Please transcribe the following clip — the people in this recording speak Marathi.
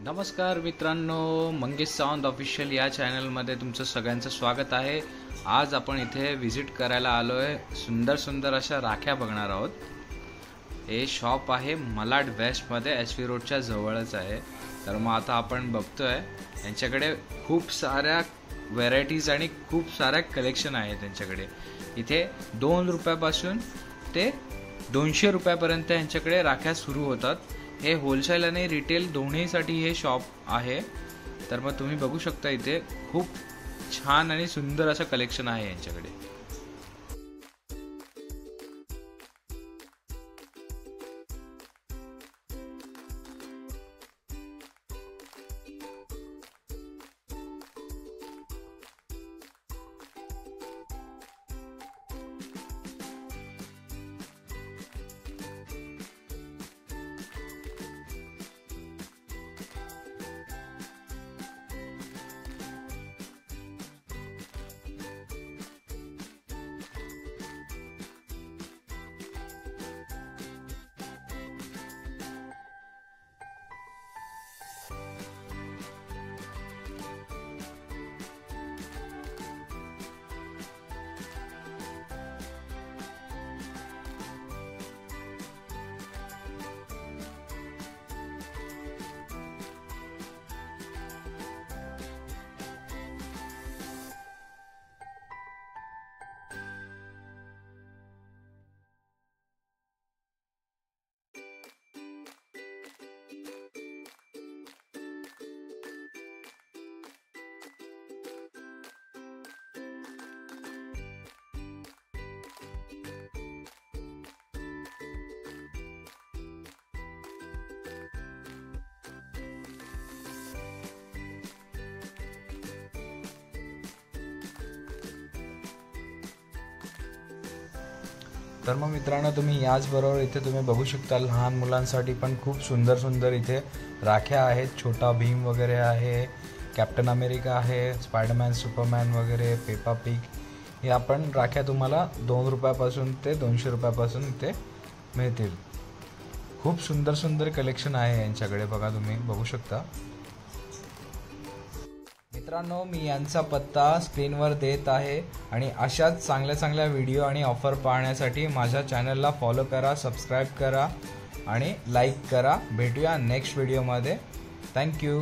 नमस्कार मित्रांनो, मंगेश सावंत ऑफिशियल या चॅनलमध्ये तुमचं सगळ्यांचं स्वागत आहे। आज आपण इथे विजिट करायला आलोय, सुंदर सुंदर अशा राख्या बघणार आहोत। हे शॉप आहे मलाड वेस्टमध्ये, एसवी रोडच्या जवळच आहे। तर मग आता आपण बघतोय यांच्याकडे खूप साऱ्या व्हरायटीज आणि खूप साऱ्या कलेक्शन आहे त्यांच्याकडे। इथे 2 रुपयापासून ते 200 रुपयापर्यंत यांच्याकडे राख्या सुरू होतात। हे होलसेल आणि रिटेल दोन्हीसाठी हे शॉप आहे। तर मग तुम्ही बघू शकता इथे खूप छान आणि सुंदर असं कलेक्शन आहे यांच्याकडे। तर मग मित्रांनो, तुम्ही याचबरोबर इथे तुम्ही बघू शकता लहान मुलांसाठी पण खूप सुंदर सुंदर इथे राख्या आहेत। छोटा भीम वगैरे आहे, कॅप्टन अमेरिका आहे, स्पायडरमॅन, सुपरमॅन वगैरे, पेपा पिग, हे आपण राख्या तुम्हाला 2 रुपयापासून ते 200 रुपयापासून इथे मिळतील। खूप सुंदर सुंदर कलेक्शन आहे यांच्याकडे, बघा तुम्ही बघू शकता। मित्रांनो, मी यांचा पत्ता स्क्रीनवर देत आहे आणि अशाच चांगल्या चांगल्या व्हिडिओ आणि ऑफर पाहण्यासाठी माझ्या चॅनलला फॉलो करा, सबस्क्राईब करा आणि लाईक करा। भेटूया नेक्स्ट व्हिडिओमध्ये। थँक्यू।